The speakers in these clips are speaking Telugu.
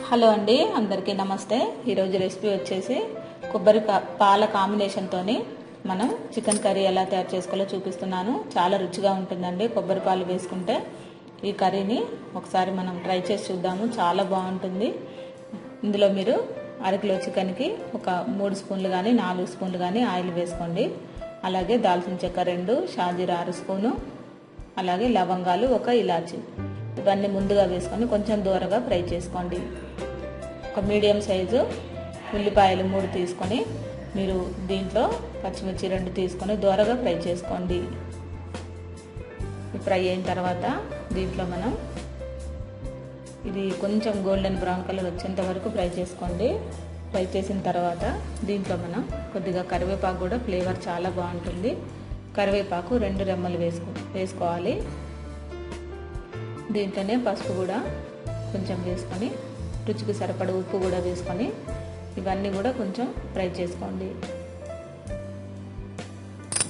హలో అండి, అందరికీ నమస్తే. ఈరోజు రెసిపీ వచ్చేసి కొబ్బరి పాల కాంబినేషన్తోని మనం చికెన్ కర్రీ ఎలా తయారు చేసుకోవాలో చూపిస్తున్నాను. చాలా రుచిగా ఉంటుందండి. కొబ్బరి పాలు వేసుకుంటే ఈ కర్రీని ఒకసారి మనం ట్రై చేసి చూద్దాము. చాలా బాగుంటుంది. ఇందులో మీరు అరకిలో చికెన్కి ఒక 3 స్పూన్లు కానీ 4 స్పూన్లు కానీ ఆయిల్ వేసుకోండి. అలాగే దాల్చిన చెక్క 2, షాజీరా 6 స్పూను, అలాగే లవంగాలు 1 ఇలాచి, ఇవన్నీ ముందుగా వేసుకొని కొంచెం దూరగా ఫ్రై చేసుకోండి. ఒక మీడియం సైజు ఉల్లిపాయలు 3 తీసుకొని మీరు దీంట్లో పచ్చిమిర్చి 2 తీసుకొని దూరగా ఫ్రై చేసుకోండి. ఫ్రై అయిన తర్వాత దీంట్లో మనం ఇది కొంచెం గోల్డెన్ బ్రౌన్ కలర్ వచ్చేంత వరకు ఫ్రై చేసుకోండి. ఫ్రై చేసిన తర్వాత దీంట్లో మనం కొద్దిగా కరివేపాకు కూడా ఫ్లేవర్ చాలా బాగుంటుంది. కరివేపాకు 2 రెమ్మలు వేసుకోవాలి. దీంట్లోనే పసుపు కూడా కొంచెం వేసుకొని రుచికి సరిపడ ఉప్పు కూడా వేసుకొని ఇవన్నీ కూడా కొంచెం ఫ్రై చేసుకోండి.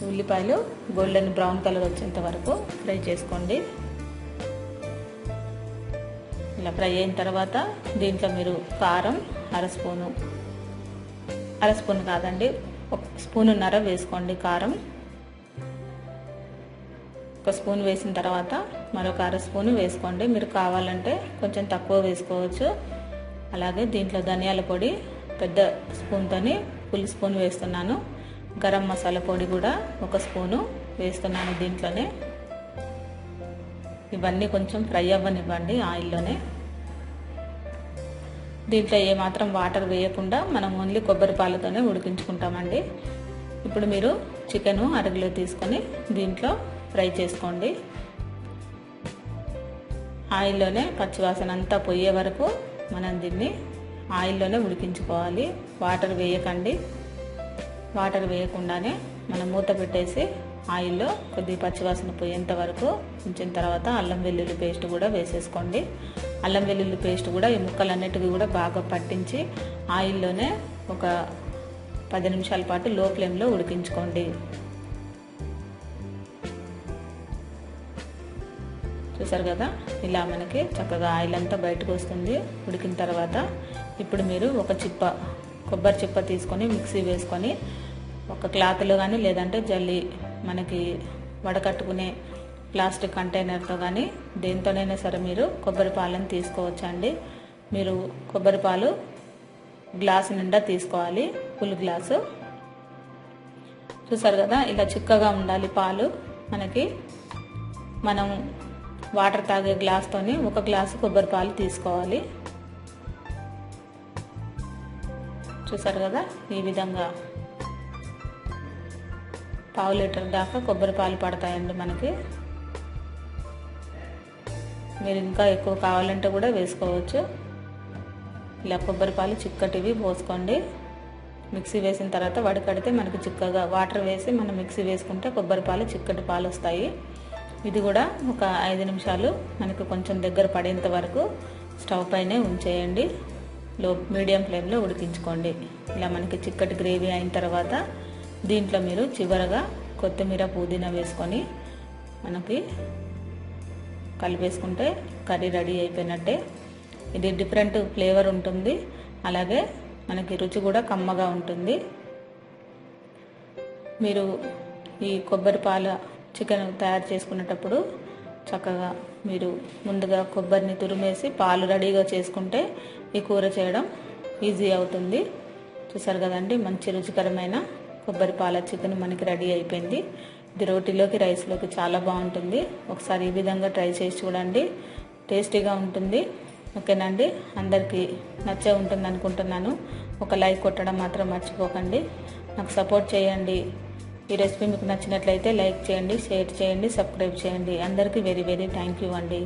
ఉల్లిపాయలు గోల్డెన్ బ్రౌన్ కలర్ వచ్చేంత వరకు ఫ్రై చేసుకోండి. ఇలా ఫ్రై అయిన తర్వాత దీంట్లో మీరు కారం 1/2 స్పూను, 1/2 స్పూన్ కాదండి 1 స్పూనున్నర వేసుకోండి. కారం 1 స్పూన్ వేసిన తర్వాత మరొక 1/2 స్పూన్ వేసుకోండి. మీరు కావాలంటే కొంచెం తక్కువ వేసుకోవచ్చు. అలాగే దీంట్లో ధనియాల పొడి పెద్ద స్పూన్తోని ఫుల్ స్పూన్ వేస్తున్నాను. గరం మసాలా పొడి కూడా 1 స్పూను వేస్తున్నాను దీంట్లోనే. ఇవన్నీ కొంచెం ఫ్రై అవ్వనివ్వండి ఆయిల్లోనే. దీంట్లో ఏమాత్రం వాటర్ వేయకుండా మనం ఓన్లీ కొబ్బరి పాలతోనే ఉడికించుకుంటామండి. ఇప్పుడు మీరు చికెను అరకిలో తీసుకొని దీంట్లో ఫ్రై చేసుకోండి. ఆయిల్లోనే పచ్చివాసన అంతా పోయే వరకు మనం దీన్ని ఆయిల్లోనే ఉడికించుకోవాలి. వాటర్ వేయకండి. వాటర్ వేయకుండానే మనం మూత పెట్టేసి ఆయిల్లో కొద్దిగా పచ్చివాసన పోయేంత వరకు ఉంచిన తర్వాత అల్లం వెల్లుల్లి పేస్ట్ కూడా వేసేసుకోండి. అల్లం వెల్లుల్లి పేస్ట్ కూడా ఈ ముక్కలన్నిటికీ కూడా బాగా పట్టించి ఆయిల్లోనే ఒక 10 నిమిషాల పాటు లో ఫ్లేమ్లో ఉడికించుకోండి. చూసారు కదా, ఇలా మనకి చక్కగా ఆయిల్ అంతా బయటకు వస్తుంది ఉడికిన తర్వాత. ఇప్పుడు మీరు ఒక కొబ్బరి చిప్ప తీసుకొని మిక్సీ వేసుకొని ఒక క్లాత్లో కానీ లేదంటే జల్లి మనకి వడకట్టుకునే ప్లాస్టిక్ కంటైనర్తో కానీ దేంతోనైనా సరే మీరు కొబ్బరి పాలను తీసుకోవచ్చండి. మీరు కొబ్బరి పాలు గ్లాసు నిండా తీసుకోవాలి, ఫుల్ గ్లాసు. చూసారు కదా, ఇలా చిక్కగా ఉండాలి పాలు. మనకి మనం వాటర్ తాగే గ్లాస్తోని 1 గ్లాసు కొబ్బరి పాలు తీసుకోవాలి. చూసారు కదా, ఈ విధంగా 1/2 లీటర్ దాకా కొబ్బరి పాలు పడతాయండి మనకి. మీరు ఇంకా ఎక్కువ కావాలంటే కూడా వేసుకోవచ్చు. ఇలా కొబ్బరి పాలు చిక్కటివి పోసుకోండి. మిక్సీ వేసిన తర్వాత వడకడితే మనకి చిక్కగా వాటర్ వేసి మనం మిక్సీ వేసుకుంటే కొబ్బరి పాలు చిక్కటి పాలు వస్తాయి. ఇది కూడా ఒక 5 నిమిషాలు మనకు కొంచెం దగ్గర పడేంత వరకు స్టవ్ పైనే ఉంచేయండి. మీడియం ఫ్లేమ్లో ఉడికించుకోండి. ఇలా మనకి చిక్కటి గ్రేవీ అయిన తర్వాత దీంట్లో మీరు చివరగా కొత్తిమీర పుదీనా వేసుకొని మనకి కలిపేసుకుంటే కర్రీ రెడీ అయిపోయినట్టే. ఇది డిఫరెంట్ ఫ్లేవర్ ఉంటుంది, అలాగే మనకి రుచి కూడా కమ్మగా ఉంటుంది. మీరు ఈ కొబ్బరి పాల చికెన్ తయారు చేసుకునేటప్పుడు చక్కగా మీరు ముందుగా కొబ్బరిని తురిమేసి పాలు రెడీగా చేసుకుంటే ఈ కూర చేయడం ఈజీ అవుతుంది. చూసారు కదండి, మంచి రుచికరమైన కొబ్బరి పాల చికెన్ మనకి రెడీ అయిపోయింది. ఇది రోటీలోకి రైస్లోకి చాలా బాగుంటుంది. ఒకసారి ఈ విధంగా ట్రై చేసి చూడండి, టేస్టీగా ఉంటుంది. ఓకేనండి, అందరికీ నచ్చే ఉంటుంది అనుకుంటున్నాను. ఒక లైక్ కొట్టడం మాత్రం మర్చిపోకండి. నాకు సపోర్ట్ చేయండి. ఈ రెసిపీ మీకు నచ్చినట్లయితే లైక్ చేయండి, షేర్ చేయండి, సబ్స్క్రైబ్ చేయండి. అందరికీ వెరీ థ్యాంక్ యూ అండి.